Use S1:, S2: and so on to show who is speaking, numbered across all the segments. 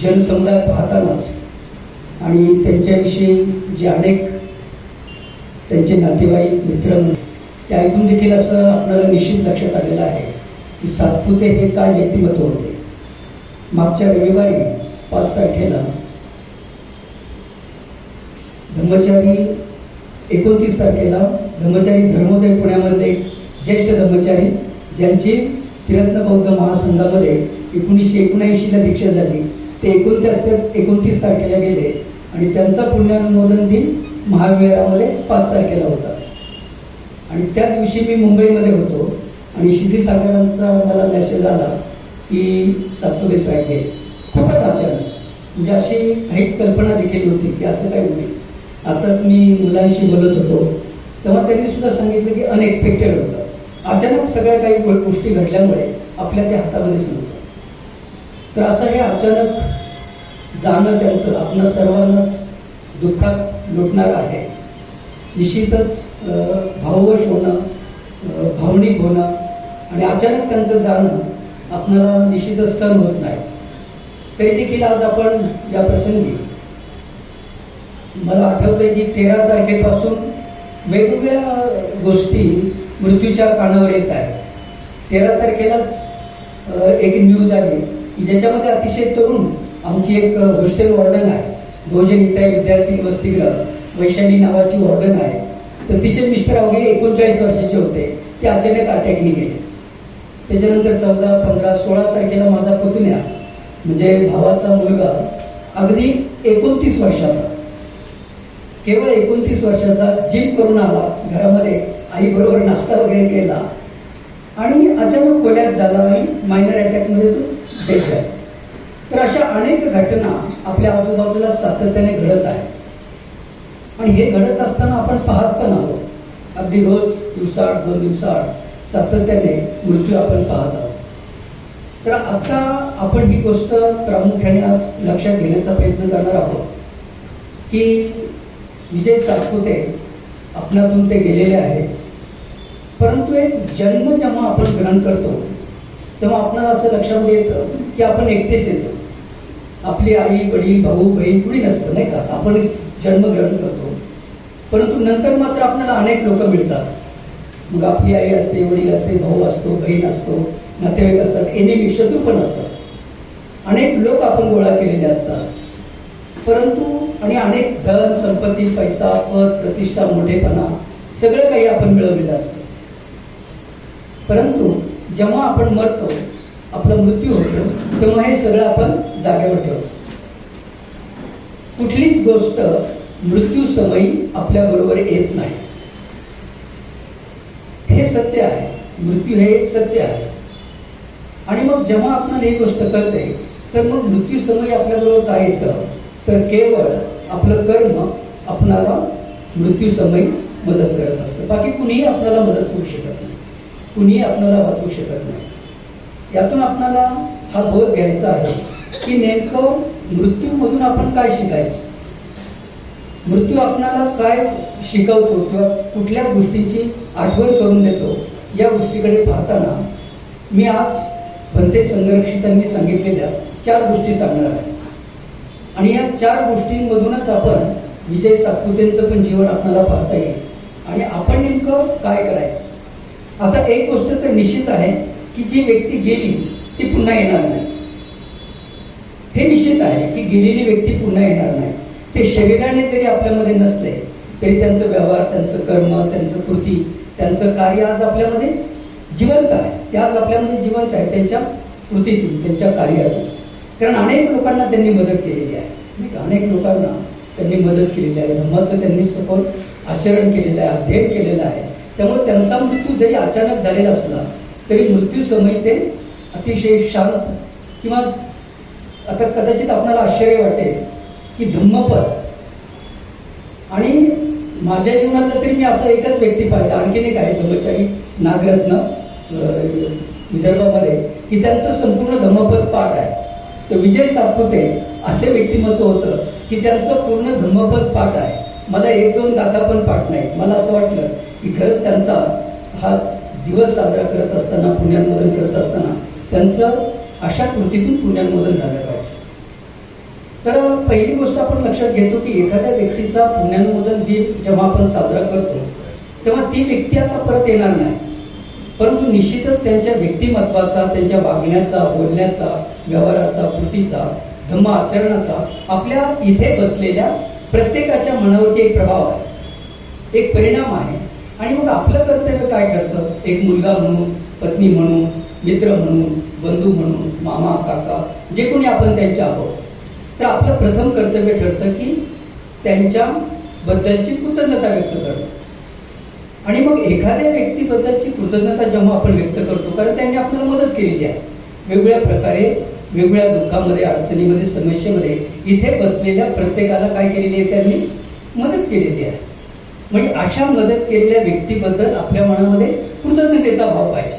S1: जनसमुदाय पाहतानाच आणि त्यांच्याविषयी जे अनेक त्यांचे नातेवाईक मित्र ते ऐकून देखील असं आपल्याला निश्चित लक्षात आलेलं आहे की सातपुते हे काय व्यक्तिमत्व होते. मागच्या रविवारी 5 तारखेला धर्मचारी 29 तारखेला धर्मचारी धर्मोदय पुण्यामध्ये ज्येष्ठ धर्मचारी ज्यांची त्रिरत्न बौद्ध महासंघामध्ये 1979ला दीक्षा झाली ते 29 तारखेला गेले आणि त्यांचा पुण्यानुमोदन दिन महाविहारामध्ये 5 तारखेला होता. आणि त्या दिवशी मी मुंबईमध्ये होतो आणि क्षितिसागरांचा मला मेसेज आला की सातपुते साहेब गेले. खूपच अचानक, म्हणजे अशी काहीच कल्पना देखील नव्हती की असं काही होईल. आताच मी मुलांशी बोलत होतो तेव्हा त्यांनी सुद्धा सांगितलं की अनएक्सपेक्टेड होतं. अचानक सगळ्या काही गोष्टी घडल्यामुळे आपल्या त्या हातामध्येच नव्हतं. तर असं हे अचानक जाणं त्यांचं आपल्या सर्वांनाच दुःखात लोटणार आहे. निश्चितच भाववश होणं, भावनिक होणं आणि अचानक त्यांचं जाणं आपल्याला निश्चितच सहन होत नाही. तरी देखील आज आपण या प्रसंगी मला आठवतंय की 13 तारखेपासून वेगवेगळ्या गोष्टी मृत्यूच्या कानावर येत आहेत. 13 तारखेलाच एक न्यूज आली की ज्याच्यामध्ये अतिशय तरुण आमची एक हॉस्टेल वॉर्डन आहे, बहुजन हिताय विद्यार्थी वसतिगृह वैशाली नावाची वॉर्डन आहे. तर तिचे मिस्टर अवघे 39 वर्षाचे होते. ते अचानक अटॅकने गेले. त्याच्यानंतर 14, 15, 16 तारखेला माझा पुतण्या म्हणजे भावाचा मुलगा अगदी 29 वर्षाचा, केवळ 29 वर्षाचा जिम करून आला, घरामध्ये आईबरोबर नाश्ता वगैरे केला आणि अचानक कोलॅप्स झाला आणि मायनर अटॅकमध्ये तो डेथ झाला. तर अशा अनेक घटना आपल्या आजूबाजूला सातत्याने घडत आहेत आणि हे घडत असताना आपण पाहत पण आहोत. अगदी रोज दिवसाआड 2 दिवसाआड सातत्याने मृत्यू आपण पाहत आहोत. तर आता आपण ही गोष्ट प्रामुख्याने आज लक्षात घेण्याचा प्रयत्न करणार आहोत की विजय सातपुते आपणातून ते गेलेले आहेत. परंतु एक जन्म जेव्हा आपण ग्रहण करतो तेव्हा आपल्याला असं लक्षामध्ये येतं की आपण एकटेच येतो. आपली आई वडील भाऊ बहीण कुणी नसतं, नाही का. आपण जन्म ग्रहण करतो परंतु नंतर मात्र आपल्याला अनेक लोक मिळतात. मग आपली आई असते, वडील असते, भाऊ असतो, बहीण असतो, नातेवाईक असतात, एनिमी शत्रू पण असतात. अनेक लोक आपण गोळा केलेले असतात. परंतु आणि अनेक धन संपत्ती पैसा पद प्रतिष्ठा मोठेपणा सगळं काही आपण मिळवलेलं असतं. परंतु जेव्हा आपण मरतो, आपला मृत्यू होतो, तेव्हा हे सगळं आपण जागेवर ठेवतो. कुठलीच गोष्ट मृत्यू समयी आपल्या बरोबर येत नाही. हे सत्य आहे. मृत्यू हे एक सत्य आहे. आणि मग जेव्हा आपल्याला ही गोष्ट कळते तर मग मृत्यू समयी आपल्याबरोबर काय येतं तर केवळ आपलं कर्म आपणाला मृत्यू समयी मदत करत असतं. बाकी कुणीही आपल्याला मदत करू शकत नाही, कुणीही आपल्याला वाचवू शकत नाही. यातून आपल्याला हा बोध घ्यायचा आहे की नेमकं मृत्यूमधून आपण काय शिकायचं, मृत्यू आपल्याला काय शिकवतो किंवा कुठल्या गोष्टींची आठवण करून देतो. या गोष्टीकडे पाहताना मी आज भंते संरक्षितांनी सांगितलेल्या 4 गोष्टी सांगणार आहे आणि या 4 गोष्टींमधूनच आपण विजय सातपुतेंचं पण जीवन आपल्याला पाहता येईल आणि आपण नेमकं काय करायचं. आता एक गोष्ट तर निश्चित आहे की जी व्यक्ती गेली ती पुन्हा येणार नाही. हे निश्चित आहे की गेलेली व्यक्ती पुन्हा येणार नाही. ते शरीराने जरी आपल्यामध्ये नसले तरी त्यांचं व्यवहार, त्यांचं कर्म, त्यांचं कृती, त्यांचं कार्य आज आपल्यामध्ये जिवंत आहे. ते आज आपल्यामध्ये जिवंत आहे त्यांच्या कृतीतून, त्यांच्या कार्यातून. कारण अनेक लोकांना त्यांनी मदत केलेली आहे, नाही का. अनेक लोकांना त्यांनी मदत केलेली आहे. धम्माचं त्यांनी सखोल आचरण केलेलं आहे, अध्ययन केलेलं आहे. त्यामुळे त्यांचा मृत्यू जरी अचानक झालेला असला तरी मृत्यू समयी ते अतिशय शांत किंवा आता कदाचित आपल्याला आश्चर्य वाटेल की धम्मपद. आणि माझ्या जीवनातलं तरी मी असं एकच व्यक्ती पाहिला, आणखीन एक आहे धर्मचारी नागरत्न विदर्भामध्ये, की त्यांचं संपूर्ण धम्मपद पाठ आहे. तर विजय सातपुते असे व्यक्तिमत्व होतं की त्यांचं पूर्ण धम्मपद पाठ आहे. मला 1-2 गाथा पण पाठ नाही. मला असं वाटलं की खरंच त्यांचा हा दिवस साजरा करत असताना, पुण्यानुमोदन करत असताना त्यांचं अशा कृतीतून पुण्यानुमोदन झालं पाहिजे. तर पहिली गोष्ट आपण लक्षात घेतो की एखाद्या व्यक्तीचा पुण्यानुमोदन दिन जेव्हा आपण साजरा करतो तेव्हा ती व्यक्ती आता परत येणार नाही, परंतु निश्चितच त्यांच्या व्यक्तिमत्वाचा, त्यांच्या वागण्याचा, बोलण्याचा, व्यवहाराचा, कृतीचा, धम्म आचरणाचा आपल्या इथे बसलेल्या प्रत्येकाच्या मनावरती एक प्रभाव आहे, एक परिणाम आहे. आणि मग आपलं कर्तव्य काय ठरतं? एक मुलगा म्हणून, पत्नी म्हणून, मित्र म्हणून, बंधू म्हणून, मामा, काका, जे कोणी आपण त्यांचे आहोत, तर आपलं प्रथम कर्तव्य ठरतं की त्यांच्याबद्दलची कृतज्ञता व्यक्त करणं. आणि मग एखाद्या व्यक्तीबद्दलची कृतज्ञता जेव्हा आपण व्यक्त करतो, कारण त्यांनी आपल्याला मदत केलेली आहे वेगवेगळ्या प्रकारे, वेगवेगळ्या दुःखामध्ये, अडचणीमध्ये, समस्येमध्ये इथे बसलेल्या प्रत्येकाला काय केलेली आहे? त्यांनी मदत केलेली आहे. म्हणजे अशा मदत केलेल्या व्यक्तीबद्दल आपल्या मनामध्ये कृतज्ञतेचा भाव पाहिजे,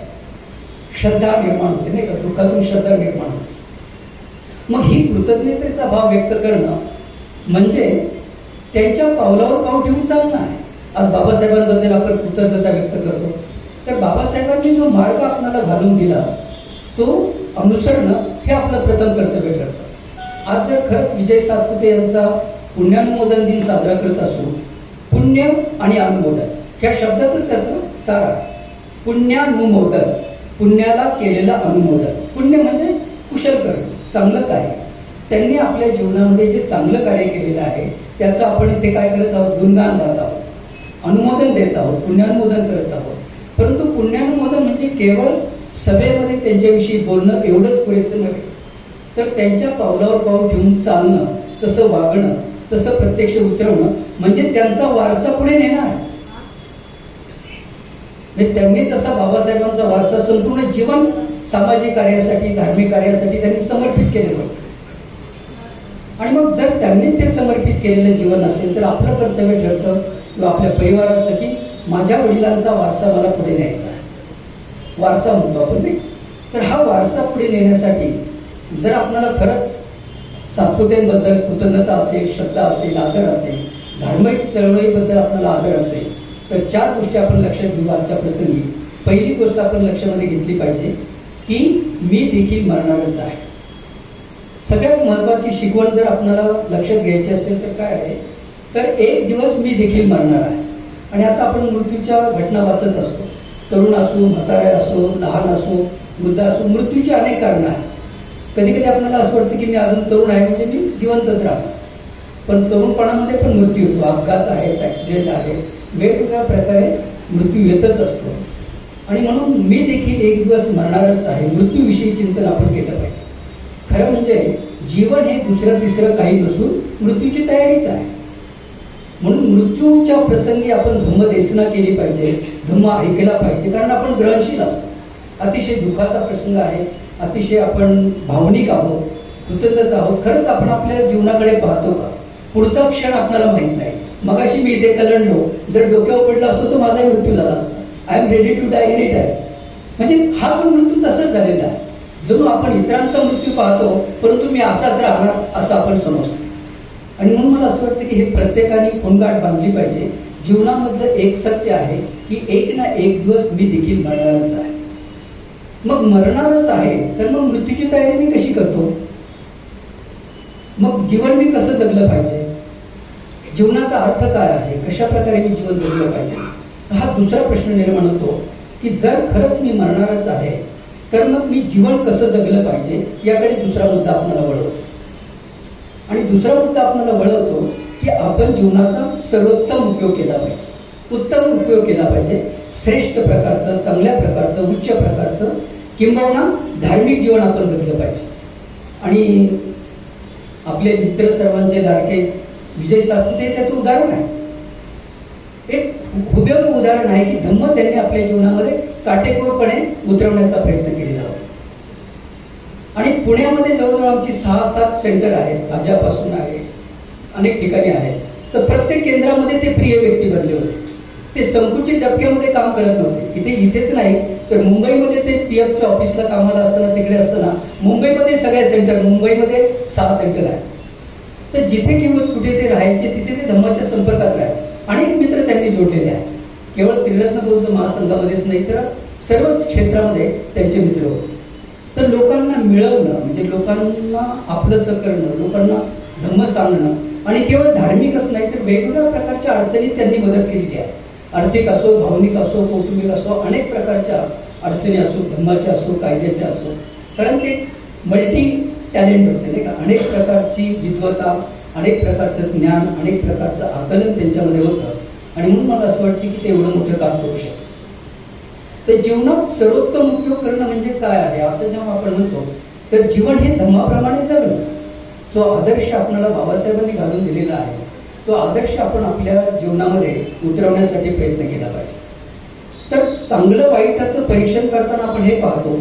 S1: श्रद्धा निर्माण होते नाही का, दुःखातून श्रद्धा निर्माण होते. मग ही कृतज्ञतेचा भाव व्यक्त करणं म्हणजे त्यांच्या पावलावर पाव ठेवून चालणं आहे. आज बाबासाहेबांबद्दल आपण कृतज्ञता व्यक्त करतो, तर बाबासाहेबांनी जो मार्ग आपल्याला घालून दिला तो अनुसरणं हे आपलं प्रथम कर्तव्य ठरतं. आज जर खरंच विजय सातपुते यांचा पुण्यानुमोदन दिन साजरा करत असू, पुण्य आणि अनुमोदन ह्या शब्दातच त्याचं सार आहे. पुण्यानुमोदन, पुण्याला केलेलं अनुमोदन. पुण्य म्हणजे कुशल करणं, चांगलं कार्य. त्यांनी आपल्या जीवनामध्ये जे चांगलं कार्य केलेलं आहे त्याचं आपण इथे काय करत आहोत? गुणगान गात आहोत, अनुमोदन देत आहोत, पुण्यानुमोदन करत आहोत. परंतु पुण्यानुमोदन म्हणजे केवळ सभेमध्ये त्यांच्याविषयी बोलणं एवढंच पुरेसं नव्हे, तर त्यांच्या पावलावर पाऊल ठेवून चालणं, तसं वागणं, तसं प्रत्यक्ष उतरवणं म्हणजे त्यांचा वारसा पुढे नेणं आहे. त्यांनी जसा बाबासाहेबांचा वारसा संपूर्ण जीवन सामाजिक कार्यासाठी, धार्मिक कार्यासाठी त्यांनी समर्पित केलेलं होतं. आणि मग जर त्यांनी ते समर्पित केलेलं जीवन असेल तर आपलं कर्तव्य ठरतं किंवा आपल्या परिवाराचं की माझ्या वडिलांचा वारसा मला पुढे न्यायचा आहे. वारसा म्हणतो आपण नाही, तर हा वारसा पुढे नेण्यासाठी जर आपल्याला खरंच सातपुतेंबद्दल कृतज्ञता असेल, श्रद्धा असेल, आदर असेल, धार्मिक चळवळीबद्दल आपल्याला आदर असेल, तर 4 गोष्टी आपण लक्षात घेऊ आजच्या प्रसंगी. पहिली गोष्ट आपण लक्षामध्ये घेतली पाहिजे की मी देखील मरणारच आहे. सगळ्यात महत्त्वाची शिकवण जर आपल्याला लक्षात घ्यायची असेल तर काय आहे, तर एक दिवस मी देखील मरणार आहे. आणि आता आपण मृत्यूच्या घटना वाचत असतो, तरुण असो, म्हातारे असो, लहान असो, वृद्ध असो, मृत्यूची अनेक कारणं आहेत. कधी कधी आपल्याला असं वाटतं की मी अजून तरुण आहे म्हणजे मी जिवंतच राहणार, पण तरुणपणामध्ये पण मृत्यू होतो, अपघात आहेत, ॲक्सिडेंट आहे, वेगवेगळ्या प्रकारे मृत्यू येतच असतो. आणि म्हणून मी देखील एक दिवस मरणारच आहे, मृत्यूविषयी चिंतन आपण केलं पाहिजे. खरं म्हणजे जीवन हे दुसरं तिसरं काही नसून मृत्यूची तयारीच आहे. म्हणून मृत्यूच्या प्रसंगी आपण धम्मदेसना केली पाहिजे, धम्म ऐकला पाहिजे, कारण आपण ग्रहणशील असतो. अतिशय दुःखाचा प्रसंग आहे, अतिशय आपण भावनिक आहोत, कृतज्ञ आहोत. खरंच आपण आपल्या जीवनाकडे पाहतो का? पुढचा क्षण आपल्याला माहीत नाही. मगाशी मी इथे कलंडलो, जर डोक्यावर पडला असतो तर माझाही मृत्यू झाला असता. I am ready to die any time. म्हणजे हा पण मृत्यू तसंच झालेला आहे. जणू आपण इतरांचा मृत्यू पाहतो परंतु मी असाच राहणार असं आपण समजतो. आणि म्हणून मला असं वाटतं की हे प्रत्येकाने खोंगाट बांधली पाहिजे. जीवनामधलं एक सत्य आहे की एक ना एक दिवस मी देखील मरणारच आहे. मग मरणारच आहे तर मग मृत्यूची तयारी मी कशी करतो? मग जीवन मी कसं जगलं पाहिजे? जीवनाचा अर्थ काय आहे? कशा प्रकारे मी जीवन जगलं पाहिजे? हा दुसरा प्रश्न निर्माण होतो की जर खरंच मी मरणारच आहे तर मग मी जीवन कसं जगलं पाहिजे याकडे दुसरा मुद्दा आपल्याला वळवतो. आणि दुसरा मुद्दा आपल्याला वळवतो की आपण जीवनाचा सर्वोत्तम उपयोग केला पाहिजे, उत्तम उपयोग केला पाहिजे. श्रेष्ठ प्रकारचं, चांगल्या प्रकारचं, उच्च प्रकारचं किंबहुना धार्मिक जीवन आपण जगलं पाहिजे. आणि आपले मित्र सर्वांचे लाडके विजय सातपुते त्याचं उदाहरण आहे. एक हुबेहूब उदाहरण आहे की धम्म त्यांनी आपल्या जीवनामध्ये काटेकोरपणे उतरवण्याचा प्रयत्न केलेला होता. आणि पुण्यामध्ये जवळजवळ आमची 6-7 सेंटर आहेत, आजापासून आहे, अनेक ठिकाणी आहेत. तर प्रत्येक केंद्रामध्ये ते प्रिय व्यक्ती बनले होते. ते संकुचित डबक्यामध्ये काम करत नव्हते. इथेच नाही तर मुंबईमध्ये ते PFच्या ऑफिसला कामाला असताना, तिकडे असताना मुंबईमध्ये सगळे सेंटर, मुंबईमध्ये 6 सेंटर आहेत. तर जिथे किंवा कुठे ते राहायचे तिथे ते धम्माच्या संपर्कात राहायचे. अनेक मित्र त्यांनी जोडलेले आहेत. केवळ त्रिरत्न बौद्ध महासंघामध्येच नाही तर सर्वच क्षेत्रामध्ये त्यांचे मित्र होते. तर लोकांना मिळवणं म्हणजे लोकांना आपलंसं करणं, लोकांना धम्म सांगणं, आणि केवळ धार्मिकच नाही तर वेगवेगळ्या प्रकारच्या अडचणी त्यांनी मदत केलेली आहे. आर्थिक असो, भावनिक असो, कौटुंबिक असो, अनेक प्रकारच्या अडचणी असो, धर्माच्या असो, कायद्याच्या असो, कारण ते मल्टी टॅलेंट होते नाही का. अनेक प्रकारची विद्वता, अनेक प्रकारचं ज्ञान, अनेक प्रकारचं आकलन त्यांच्यामध्ये होतं, आणि म्हणून मला असं वाटतं की ते एवढं मोठं काम करू शकतात. तर जीवनात सर्वोत्तम उपयोग करणं म्हणजे काय आहे असं जेव्हा आपण म्हणतो, तर जीवन हे धम्माप्रमाणे जगणं. जो आदर्श आपल्याला बाबासाहेबांनी घालून दिलेला आहे, तो आदर्श आपण आपल्या जीवनामध्ये उतरवण्यासाठी प्रयत्न केला पाहिजे. तर चांगलं वाईटाचं परीक्षण करताना आपण हे पाहतो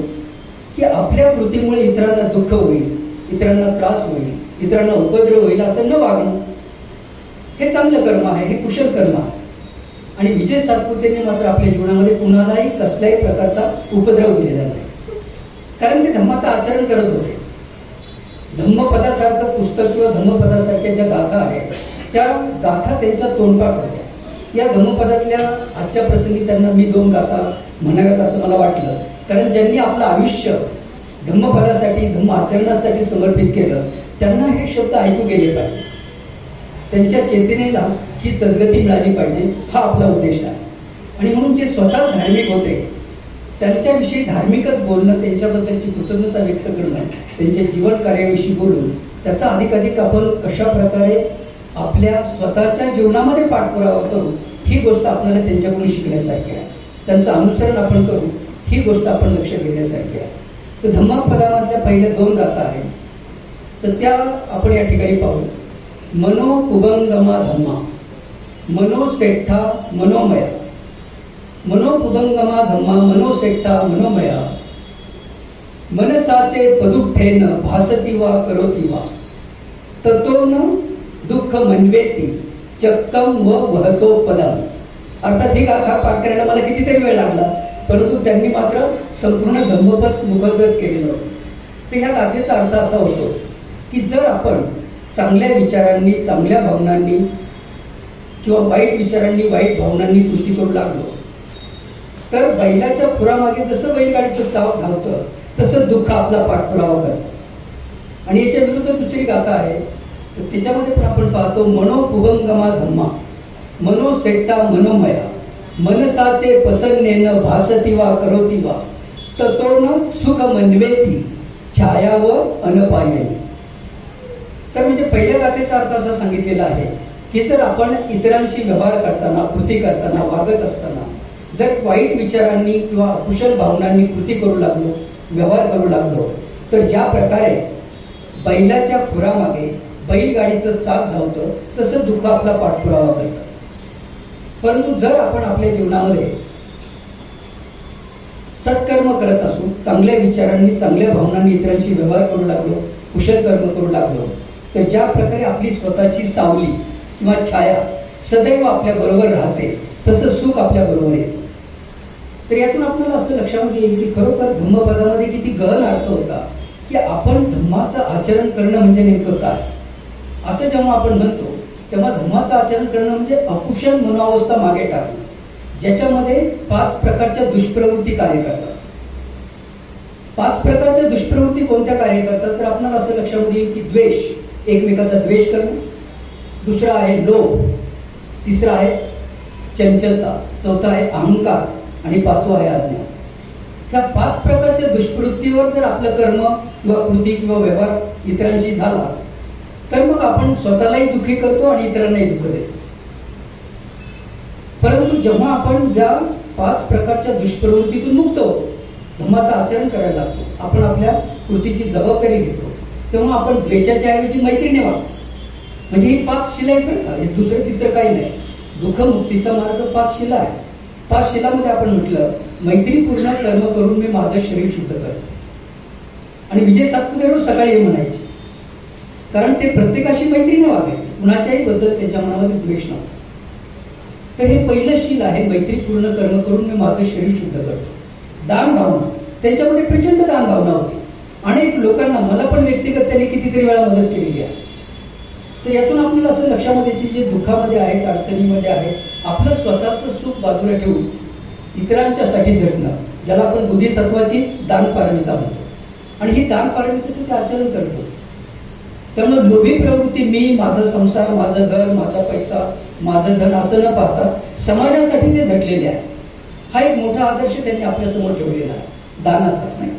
S1: की आपल्या कृतीमुळे इतरांना दुःख होईल, इतरांना त्रास होईल, इतरांना उपद्रव होईल असं न वागणं हे चांगलं कर्म आहे, हे कुशल कर्म आहे. आणि विजय सातपुतेंनी मात्र आपल्या जीवनामध्ये कुणालाही कसल्याही प्रकारचा उपद्रव दिलेला नाही, कारण ते धम्माचं आचरण करत होते. धम्मपदासारखं पुस्तक किंवा धम्मपदासारख्या ज्या गाथा आहेत त्या गाथा त्यांच्या तोंडपाठ होत्या. या धम्मपदातल्या आजच्या प्रसंगी त्यांना मी 2 गाथा म्हणाव्यात असं मला वाटलं, कारण ज्यांनी आपलं आयुष्य धम्मपदासाठी, धम्म आचरणासाठी समर्पित केलं त्यांना हे शब्द ऐकू गेले पाहिजे, त्यांच्या चेतनेला ही सद्गती मिळाली पाहिजे, हा आपला उद्देश आहे. आणि म्हणून जे स्वतः धार्मिक होते त्यांच्याविषयी धार्मिकच बोलणं, त्यांच्याबद्दलची कृतज्ञता व्यक्त करणं, त्यांच्या जीवन कार्याविषयी बोलून त्याचा अधिकाधिक आपण कशा प्रकारे आपल्या स्वतःच्या जीवनामध्ये पाठपुरावा करू, ही गोष्ट आपल्याला त्यांच्याकडून शिकण्यासारखी आहे. त्यांचं अनुसरण आपण करू, ही गोष्ट आपण लक्ष देण्यासारखी आहे. तर धम्मपदामधल्या पहिल्या 2 गाथा आहेत, तर त्या आपण या ठिकाणी पाहू. मनो पुबंगमा धम्मा, मनोसेठ्ठा मनोमया, मनोपुबंगमा धम्मा मनोसेठ्ठा मनोमया, मनसाचे पदुठ्ठेन भासती वा करोती वा, ततो न दुःख मनवेती चक्कम व वहतो पदम. अर्थात ही गाथा पाठ करायला मला कितीतरी वेळ लागला, परंतु त्यांनी मात्र संपूर्ण धम्मपद मुखोद्गत केलेलं होतं. तर ह्या गाथेचा अर्थ असा होतो की जर आपण चांगल्या विचारांनी, चांगल्या भावनांनी किंवा वाईट विचारांनी, वाईट भावनांनी कृती करू लागलो तर बैलाच्या खुरामागे जसं बैलगाडीचं चाव धावतं तसं दुःख आपला पाठपुरावा करतं. आणि याच्या विरुद्ध दुसरी गाथा आहे, तर त्याच्यामध्ये पण आपण पाहतो मनोपुबंगमा धम्मा, मनोसेठ्ठा मनोमया, मनसाचे पसन्नेन भासती वा करोती वा, ततो न सुख मनवेती छाया व अनपायनी. तर म्हणजे पहिल्या गाथेचा अर्थ असा सांगितलेला आहे की जर आपण इतरांशी व्यवहार करताना, कृती करताना, वागत असताना जर वाईट विचारांनी किंवा अकुशल भावनांनी कृती करू लागलो, व्यवहार करू लागलो, तर ज्या प्रकारे बैलाच्या खुरामागे बैलगाडीचं चाक धावतं तसं दुःख आपला पाठपुरावा करतं. परंतु जर आपण आपल्या जीवनामध्ये सत्कर्म करत असू, चांगल्या विचारांनी, चांगल्या भावनांनी इतरांशी व्यवहार करू लागलो, कुशल कर्म करू लागलो, तर ज्या प्रकारे आपली स्वतःची सावली किंवा छाया सदैव आपल्या बरोबर राहते तसं सुख आपल्या बरोबर येते. तर यातून आपल्याला असं लक्षामध्ये येईल की खरोखर धम्मपदामध्ये किती गहन अर्थ होता की आपण धम्माचं आचरण करणं म्हणजे नेमकं काय. असं जेव्हा आपण म्हणतो तेव्हा धम्माचं आचरण करणं म्हणजे अकुशल मनोअवस्था मागे टाकणं, ज्याच्यामध्ये 5 प्रकारच्या दुष्प्रवृत्ती कार्य करतात. 5 प्रकारच्या दुष्प्रवृत्ती कोणत्या कार्य करतात, तर आपल्याला असं लक्षामध्ये येईल की द्वेष, एकमेकाचा द्वेष करणं, दुसरा आहे लोभ, तिसरा आहे चंचलता, चौथा आहे अहंकार, आणि 5वा आहे अज्ञान. ह्या 5 प्रकारच्या दुष्प्रवृत्तीवर जर आपलं कर्म किंवा कृती किंवा व्यवहार इतरांशी झाला तर मग आपण स्वतःलाही दुःखी करतो आणि इतरांनाही दुःख देतो. परंतु जेव्हा आपण या 5 प्रकारच्या दुष्प्रवृत्तीतून मुक्त होतो, धम्माचं आचरण करायला लागतो, आपण आपल्या कृतीची जबाबदारी घेतो, तेव्हा आपण द्वेषाच्या ऐवजी मैत्रीने वागतो. म्हणजे ही 5 शिला आहेत बरं का, हे दुसरं तिसरं काही नाही. दुःखमुक्तीचा मार्ग 5 शिला आहे. 5 शिलामध्ये आपण म्हटलं मैत्रीपूर्ण कर्म करून मी माझं शरीर शुद्ध करतो. आणि विजय सातपुते रोज सकाळी हे म्हणायचे, कारण ते प्रत्येकाशी मैत्रीने वागायचे, कुणाच्याही बद्दल त्यांच्या मनामध्ये द्वेष नव्हता. तर हे पहिलं शील आहे, मैत्रीपूर्ण कर्म करून मी माझं शरीर शुद्ध करतो. दान भावना, त्यांच्यामध्ये प्रचंड दान भावना होती. अनेक लोकांना, मला पण व्यक्तिगत त्यांनी कितीतरी वेळा मदत केलेली आहे. तर यातून आपल्याला असं लक्षामध्ये येते जे दुःखामध्ये आहेत, अडचणीमध्ये आहेत, आपलं स्वतःचं सुख बाजूला ठेवून इतरांच्यासाठी झटणं, ज्याला आपण बुद्धिसत्वाची दानपारमिता म्हणतो. आणि ही दानपारमितेचं ते आचरण करतो. त्यामुळे लोभी प्रवृत्ती, मी, माझा संसार, माझं घर, माझा पैसा, माझं धन असं न पाहता समाजासाठी ते झटलेले आहे. हा एक मोठा आदर्श त्यांनी आपल्या समोर ठेवलेला आहे, दानाचा. नाही,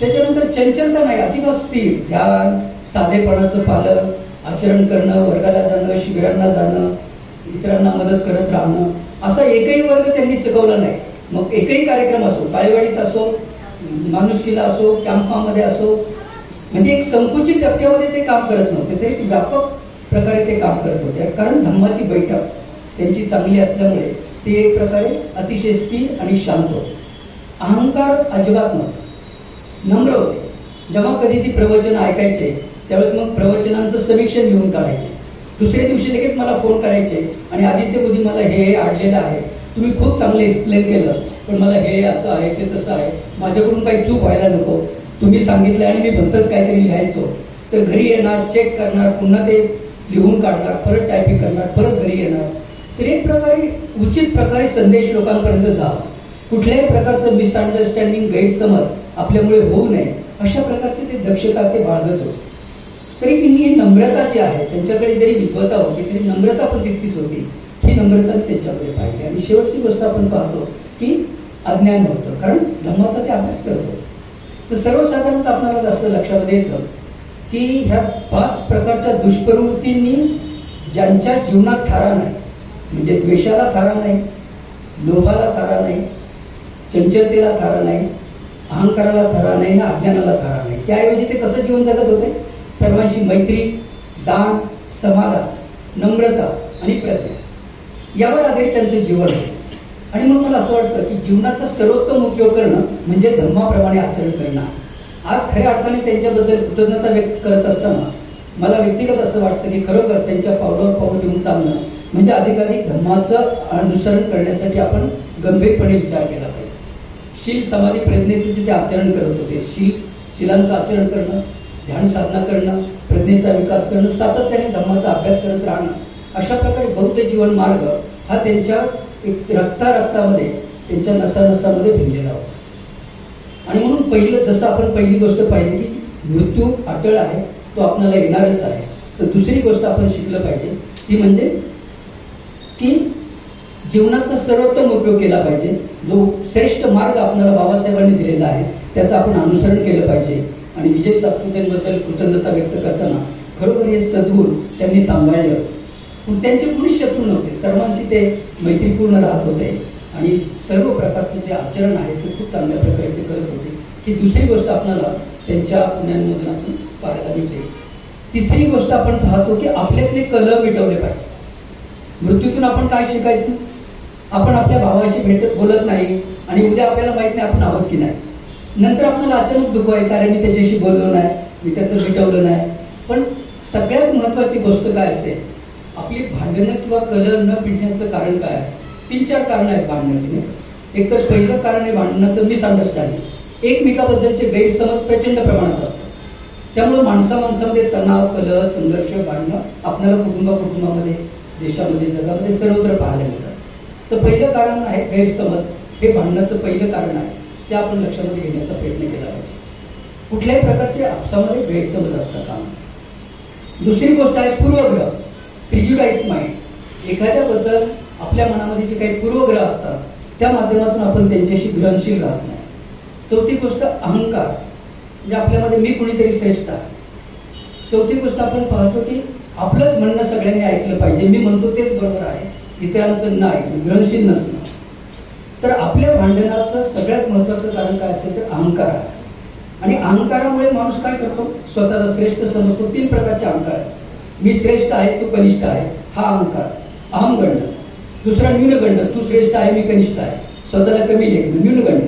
S1: त्याच्यानंतर चंचलता नाही, अजिबात स्थिर, ध्यान, साधेपणाचं पालन, आचरण करणं, वर्गाला जाणं, शिबिरांना जाणं, इतरांना मदत करत राहणं, असा एकही वर्ग त्यांनी चुकवला नाही. मग एकही कार्यक्रम असो, बालवाडीत असो, माणुसकीला असो, कॅम्पामध्ये असो, म्हणजे एक संकुचित टप्प्यामध्ये ते काम करत नव्हते, तरी व्यापक प्रकारे ते काम करत होते. कारण धम्माची बैठक त्यांची चांगली असल्यामुळे ते एक प्रकारे अतिशय स्थिर आणि शांत होते. अहंकार अजिबात नव्हता, नम्र होते. जेव्हा कधी ती प्रवचन ऐकायचे त्यावेळेस मग प्रवचनांचं समीक्षण लिहून काढायचे. दुसऱ्या दिवशी लगेच मला फोन करायचे आणि आदित्य बुद्धी मला हे अडलेलं आहे, तुम्ही खूप चांगलं एक्सप्लेन केलं, पण मला हे असं आहे, ते तसं आहे, माझ्याकडून काही चूक व्हायला नको, तुम्ही सांगितलं आणि मी भलतंच काहीतरी लिहायचो. तर घरी येणार, चेक करणार, पुन्हा ते लिहून काढणार, परत टायपिंग करणार, परत घरी येणार. तर एक प्रकारे उचित प्रकारे संदेश लोकांपर्यंत जावा, कुठल्याही प्रकारचं मिसअंडरस्टँडिंग, गैरसमज आपल्यामुळे होऊ नये, अशा प्रकारची ते दक्षता ते बाळगत होते. तरी ही नम्रता जी आहे, त्यांच्याकडे जरी विद्वता होती तरी नम्रता पण तितकीच होती. ही नम्रता मी त्यांच्याकडे पाहिजे. आणि शेवटची गोष्ट आपण पाहतो की अज्ञान होतं, कारण धम्माचा ते अभ्यास करत होते. तर सर्वसाधारणतः आपल्याला असं लक्षामध्ये येतं की ह्या 5 प्रकारच्या दुष्प्रवृत्तींनी ज्यांच्या जीवनात थारा नाही, म्हणजे द्वेषाला थारा नाही, लोभाला थारा नाही, चंचलतेला थारा नाही, अहंकाराला थारा नाही ना अज्ञानाला थारा नाही, त्याऐवजी ते कसं जीवन जगत होते? सर्वांशी मैत्री, दान, समाधान, नम्रता आणि प्रज्ञा यावर आधारित त्यांचं जीवन होतं. आणि म्हणून मला असं वाटतं की जीवनाचा सर्वोत्तम उपयोग करणं म्हणजे धम्माप्रमाणे आचरण करणं. आज खऱ्या अर्थाने त्यांच्याबद्दल कृतज्ञता व्यक्त करत असताना मला व्यक्तिगत असं वाटतं की खरोखर त्यांच्या पावलावर पाऊल ठेवून चालणं म्हणजे अधिकाधिक धम्माचं अनुसरण करण्यासाठी आपण गंभीरपणे विचार केला पाहिजे. शील, समाधी, प्रज्ञेचे ते आचरण करत होते. शिलांचं आचरण करणं, ध्यान साधना करणं, प्रज्ञेचा विकास करणं, सातत्याने धम्माचा अभ्यास करत राहणं, अशा प्रकारे बौद्ध जीवन मार्ग हा त्यांच्या एक रक्तामध्ये, त्यांच्या नसानसामध्ये भिनलेला होता. आणि म्हणून पहिलं, जसं आपण पहिली गोष्ट पाहिली की मृत्यू अटळ आहे, तो आपल्याला येणारच आहे. तर दुसरी गोष्ट आपण शिकलं पाहिजे ती म्हणजे की जीवनाचा सर्वोत्तम उपयोग केला पाहिजे. जो श्रेष्ठ मार्ग आपल्याला बाबासाहेबांनी दिलेला आहे त्याचं आपण अनुसरण केलं पाहिजे. आणि विजय सातपुतेंबद्दल कृतज्ञता व्यक्त करताना खरोखर हे सद्गुण त्यांनी सांभाळले होते. पण त्यांचे कुणी शत्रू नव्हते, सर्वांशी ते मैत्रीपूर्ण राहत होते आणि सर्व प्रकारचे जे आचरण आहे ते खूप चांगल्या प्रकारे ते करत होते. ही दुसरी गोष्ट आपल्याला त्यांच्या ज्ञानमोदनातून पाहायला मिळते. तिसरी गोष्ट आपण पाहतो की आपल्यातले कलह मिटवले पाहिजे. मृत्यूतून आपण काय शिकायचं? आपण आपल्या भावाशी भेटत बोलत नाही आणि उद्या आपल्याला माहित नाही आपण आहोत की नाही. नंतर आपल्याला अचानक दुःख व्हायचं, अरे मी त्याच्याशी बोललो नाही, मी त्याचं मिटवलं नाही. पण सगळ्यात महत्वाची गोष्ट काय असेल, आपली भांडणं किंवा कलह न पिटण्याचं कारण काय आहे? 3-4 कारणं आहेत भांडणाची. नाही, एक तर पहिलं कारण आहे भांडणाचं मिसअंडरस्टँडिंग. एकमेकाबद्दलचे गैरसमज प्रचंड प्रमाणात असतात. त्यामुळे माणसामध्ये तणाव, कलह, संघर्ष, भांडणं आपल्याला कुटुंबामध्ये, देशामध्ये, जगामध्ये सर्वत्र पाहायला मिळतात. तर पहिलं कारण आहे गैरसमज. हे भांडणाचं पहिलं कारण आहे, ते आपण लक्षामध्ये घेण्याचा प्रयत्न केला पाहिजे. कुठल्याही प्रकारचे आपसामध्ये गैरसमज असता कामा. दुसरी गोष्ट आहे पूर्वग्रह, प्रिज्युडाइज माइंड. एखाद्याबद्दल आपल्या मनामध्ये जे काही पूर्वग्रह असतात त्या माध्यमातून आपण त्यांच्याशी ग्रहणशील राहत नाही. चौथी गोष्ट अहंकार, म्हणजे आपल्यामध्ये मी कुणीतरी श्रेष्ठ आहे. चौथी गोष्ट आपण पाहतो की आपलंच म्हणणं सगळ्यांनी ऐकलं पाहिजे, मी म्हणतो तेच बरोबर आहे, इतरांचं नाही, ग्रहणशील नसणं. तर आपल्या भांडणाचं सगळ्यात महत्वाचं कारण काय असेल तर अहंकार आहे. आणि अहंकारामुळे माणूस काय करतो? स्वतःला श्रेष्ठ समजतो. 3 प्रकारचे अहंकार आहेत. मी श्रेष्ठ आहे, तू कनिष्ठ आहे, हा अहंकार, अहमगंड. दुसरा न्यूनगंड, तू श्रेष्ठ आहे, मी कनिष्ठ आहे, स्वतःला कमी लेखणं, न्यूनगंड.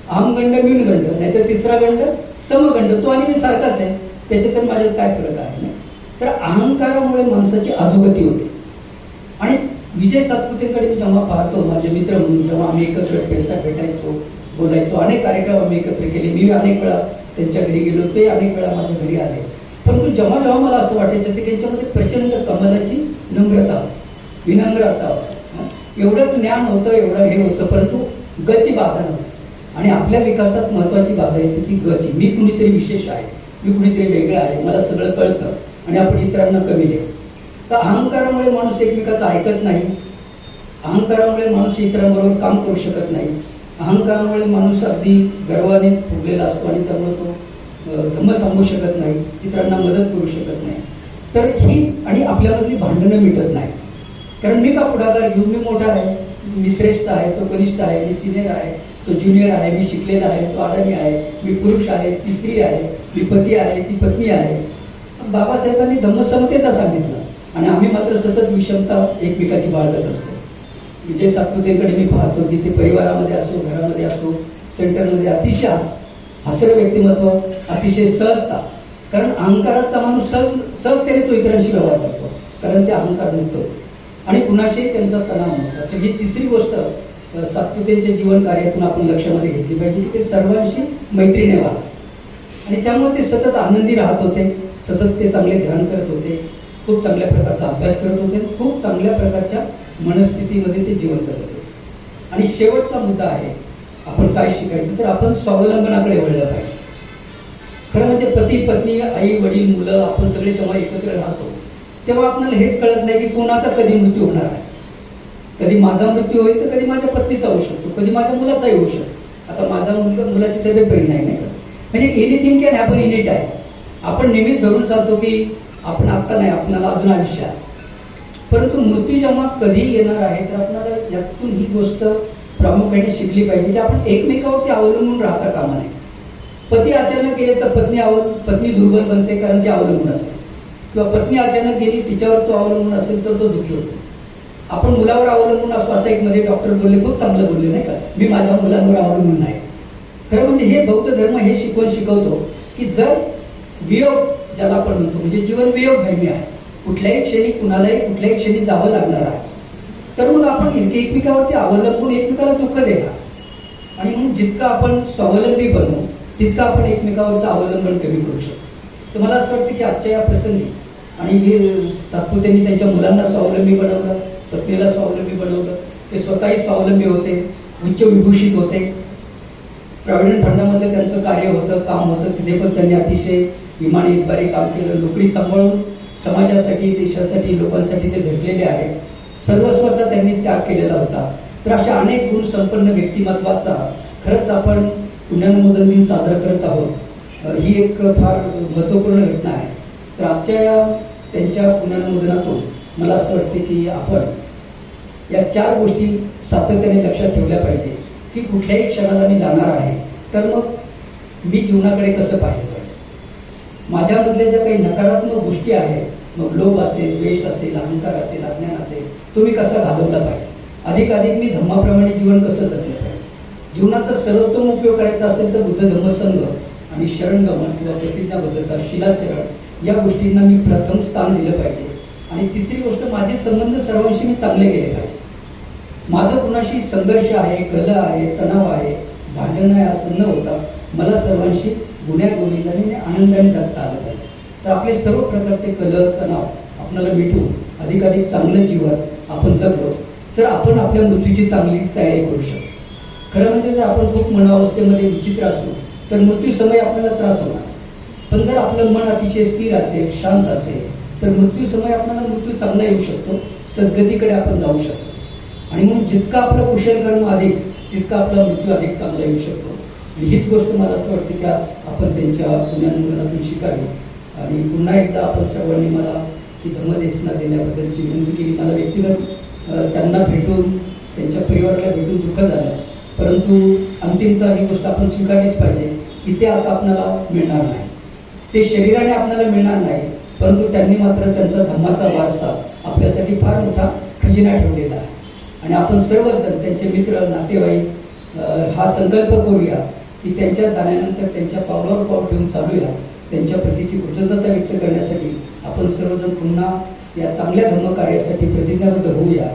S1: अहमगंड, न्यूनगंड. नाहीतर तिसरा गंड समगंड, तो आणि मी सारखाच आहे, त्याच्यात माझ्यात काय फरक आहे? तर अहंकारामुळे माणसाची अधोगती होते. आणि विजय सातपुतेंकडे मी जेव्हा पाहतो, माझे मित्र म्हणून जेव्हा आम्ही एकत्र पेसा भेटायचो, बोलायचो, अनेक कार्यक्रम आम्ही एकत्र केले, मी अनेक वेळा त्यांच्या घरी गेलो, ते अनेक वेळा माझ्या घरी आले. परंतु जेव्हा जेव्हा मला असं वाटायचं की त्यांच्यामध्ये प्रचंड कमालाची नम्रता, विनम्रता, एवढं ज्ञान होतं, एवढं हे होतं, परंतु गची बाधा नव्हती. आणि आपल्या विकासात महत्वाची बाधा येते ती गची. मी कुणीतरी विशेष आहे, मी कुणीतरी वेगळं आहे, मला सगळं कळतं आणि आपण इतरांना कमी लेखतो. तर अहंकारामुळे माणूस एकमेकाचं ऐकत नाही, अहंकारामुळे माणूस इतरांबरोबर काम करू शकत नाही, अहंकारामुळे माणूस अगदी गर्वाने फुगलेला असतो आणि त्यामुळे तो धम्म सांगू शकत नाही, इतरांना मदत करू शकत नाही. तर ठीक, आणि आपल्यामधली भांडणं मिटत नाही. कारण मी का पुढाकार घेऊ, मी मोठा आहे, मी श्रेष्ठ आहे, तो कनिष्ठ आहे, मी सिनियर आहे, तो ज्युनियर आहे, मी शिकलेला आहे, तो अडाणी आहे, मी पुरुष आहे, ती स्त्री आहे, मी पती आहे, ती पत्नी आहे. बाबासाहेबांनी धम्मसमतेचा सांगितलं आणि आम्ही मात्र सतत विषमता एकमेकाची बाळगत असतो. विजय सातपुतेकडे मी पाहतो की ते परिवारामध्ये असो, घरामध्ये असो, सेंटरमध्ये अतिशय हसरं व्यक्तिमत्व, अतिशय सहजता. कारण अहंकाराचा माणूस सहजतेने तो इतरांशी व्यवहार करतो, कारण ते अहंकार मुक्त होतो आणि कुणाशी त्यांचा तणाव नव्हता. तर ही तिसरी गोष्ट सातपुतेच्या जीवन कार्यातून आपण लक्षामध्ये घेतली पाहिजे की ते सर्वांशी मैत्रीने वागत आणि त्यामुळे ते सतत आनंदी राहत होते, सतत ते चांगले ध्यान करत होते, खूप चांगल्या प्रकारचा अभ्यास करत होते, खूप चांगल्या प्रकारच्या मनस्थितीमध्ये ते जीवन जगत होते. आणि शेवटचा मुद्दा आहे, आपण काय शिकायचं, तर आपण स्वावलंबनाकडे वळलं पाहिजे. खरं म्हणजे पती पत्नी, आई वडील, मुलं, आपण सगळे जेव्हा एकत्र राहतो तेव्हा आपल्याला हेच कळत नाही की कोणाचा कधी मृत्यू होणार आहे. कधी माझा मृत्यू होईल तर कधी माझ्या पत्नीचा होऊ शकतो, कधी माझ्या मुलाचाही होऊ शकतो. आता माझा मुलाची तब्येत बरी नाही करत, म्हणजे anything can happen any time. आपण नेहमीच धरून चालतो की आपण आत्ता नाही, आपल्याला अजून आयुष्य आहे. परंतु मृत्यू जेव्हा कधी येणार आहे तर आपल्याला यातून ही गोष्ट प्रामुख्याने शिकली पाहिजे की आपण एकमेकावरती अवलंबून राहता कामा नये. पती अचानक गेले तर पत्नी दुर्बल बनते, कारण ती अवलंबून असते, किंवा पत्नी अचानक गेली तिच्यावर तो अवलंबून असेल तर तो दुःखी होतो. आपण मुलावर अवलंबून असतो. आता एक मध्ये डॉक्टर बोलले, खूप चांगलं बोलले नाही का, मी माझ्या मुलांवर अवलंबून नाही. खरं म्हणजे हे बौद्ध धर्म हे शिकवतो की जर वियोग, ज्याला आपण म्हणतो, म्हणजे जीवन वियोग धर्मी आहे, कुठल्याही क्षणी कुणालाही कुठल्याही क्षणी जावं लागणार आहे, तर मग आपण एकमेकावरती अवलंबून एकमेकाला दुःख देणार. आणि म्हणून जितकं आपण स्वावलंबी बनवू तितकं आपण एकमेकावरचं अवलंबन कमी करू शकतो. तर मला असं वाटतं की आजच्या या प्रसंगी, आणि मी सातपुतेंनी त्यांच्या मुलांना स्वावलंबी बनवलं, पत्नीला स्वावलंबी बनवलं, ते स्वतःही स्वावलंबी होते, उच्च विभूषित होते. प्रॉव्हिडंट फंडामध्ये त्यांचं कार्य होतं, काम होतं, तिथे पण त्यांनी अतिशय इमानी इतबारी काम केलं. नोकरी सांभाळून समाजासाठी, देशासाठी, लोकांसाठी ते झटलेले आहेत. सर्वस्वाचा त्यांनी त्याग केलेला होता. तर अशा अनेक गुण संपन्न व्यक्तिमत्वाचा खरंच आपण पुण्यानुमोदन दिन साजरा करत आहोत. ही एक फार महत्त्वपूर्ण घटना आहे. तर आजच्या या त्यांच्या पुण्यानुमोदनातून मला असं वाटते की आपण या 4 गोष्टी सातत्याने लक्षात ठेवल्या पाहिजे की कुठल्याही क्षणाला मी जाणार आहे, तर मग मी जीवनाकडे कसं पाहिलं पाहिजे. माझ्यामधल्या ज्या काही नकारात्मक गोष्टी आहेत, मग लोभ असेल, द्वेष असेल, अहंकार असेल, अज्ञान असेल, तो मी कसा घालवला पाहिजे. अधिकाधिक मी धम्माप्रमाणे जीवन कसं जगलं पाहिजे. जीवनाचा सर्वोत्तम उपयोग करायचा असेल तर बुद्ध धम्मसंघ आणि शरणगमन किंवा प्रतिज्ञाबद्धता, शिलाचरण या गोष्टींना मी प्रथम स्थान दिलं पाहिजे. आणि तिसरी गोष्ट, माझे संबंध सर्वांशी मी चांगले केले पाहिजे. माझं कुणाशी संघर्ष आहे, कलह आहे, तणाव आहे, भांडण आहे असं न होता मला सर्वांशी गुण्यागोविंदाने आनंदाने जगता आलं पाहिजे. तर आपले सर्व प्रकारचे कलह, तणाव आपल्याला मिटवून अधिकाधिक चांगलं जीवन आपण जगलो तर आपण आपल्या मृत्यूची चांगली तयारी करू शकतो. खरं म्हणजे जर आपण खूप मनावस्थेमध्ये विचित्र असलो तर मृत्यू समय आपल्याला त्रास होणार. पण जर आपलं मन अतिशय स्थिर असेल, शांत असेल, तर मृत्यू समय आपल्याला मृत्यू चांगला येऊ शकतो, सद्गतीकडे आपण जाऊ शकतो. आणि म्हणून जितकं आपलं कुशल कर्म अधिक, तितका आपला मृत्यू अधिक चांगला येऊ शकतो. आणि हीच गोष्ट मला असं वाटते की आज आपण त्यांच्या पुण्यानुमोदनातून शिकावी. आणि पुन्हा एकदा आपण सर्वांनी मला ही धम्मदेशना देण्याबद्दलची विनंती केली. मला व्यक्तिगत त्यांना भेटून, त्यांच्या परिवाराला भेटून दुःख झालं, परंतु अंतिमतः ही गोष्ट आपण स्वीकारलीच पाहिजे की ते आता आपल्याला मिळणार नाही, ते शरीराने आपल्याला मिळणार नाही, परंतु त्यांनी मात्र त्यांचा धम्माचा वारसा आपल्यासाठी फार मोठा खजिना ठेवलेला आहे. आणि आपण सर्वजण, त्यांचे मित्र, नातेवाईक हा संकल्प करूया की त्यांच्या जाण्यानंतर त्यांच्या पावलावर पाऊल ठेवून चालूया. त्यांच्या प्रतीची कृतज्ञता व्यक्त करण्यासाठी आपण सर्वजण पुन्हा या चांगल्या धम्मकार्यासाठी प्रतिज्ञाबद्ध होऊया.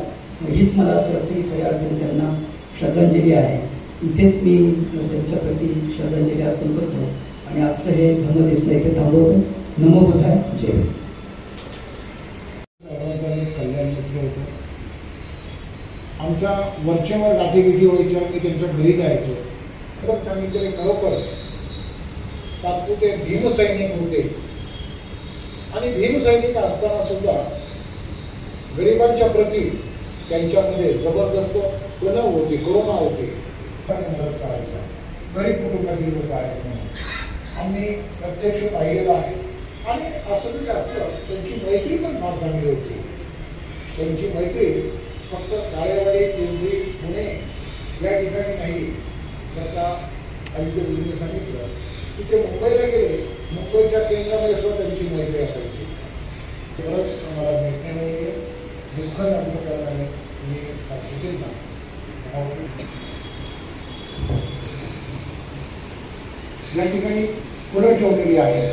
S1: हीच मला असं वाटतं की खऱ्या अर्थाने त्यांना श्रद्धांजली आहे. इथेच मी त्यांच्या प्रती श्रद्धांजली अर्पण करतो आणि आजचं हे धम्मदेशना इथे थांबवतो. नमो बुद्धाय. जय.
S2: कल्याण मित्र होतो. आमच्या वरचेवर गाठीबिठी व्हायच्या, मी त्यांच्या घरी जायचो. खरंच सांगितलेले खरोखर सातपुते भीमसैनिक होते आणि भीमसैनिक असताना सुद्धा गरिबांच्या प्रती त्यांच्यामध्ये जबरदस्त कणव होते, करुणा होते. मदत करायचा, गरीब कुटुंबातील लोक आहेत म्हणून आम्ही प्रत्यक्ष पाहिलेलं आहे. आणि असं जरी असलं त्यांची मैत्री पण फार चांगली होती. त्यांची मैत्री फक्त काळेवाडी, पिंपरी, पुणे या ठिकाणी नाही, त्याचा आदित्य गुरुजींनी सांगितलं की ते मुंबईला गेले, मुंबईच्या केंद्रामध्ये सुद्धा त्यांची मैत्री असायची. परत आम्हाला भेटण्याने दुःख व्यक्त करण्याने मी साक्षीतील ना या ठिकाणी पुढे ठेवलेली आहे.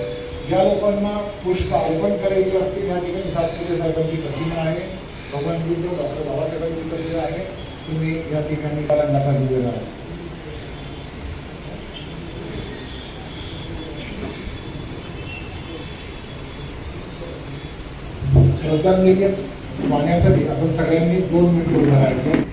S2: ज्या लोकांना पुष्प अर्पण करायची असतील या ठिकाणी सातपुते साहेबांची प्रतिमा आहे. भगवान बुद्ध डॉक्टर बाबासाहेबांची प्रतिमा आहे. तुम्ही या ठिकाणी नका दिलेला आहे. श्रद्धांजली वाहण्यासाठी आपण सगळ्यांनी 2 मिनिट उभं राहायचं.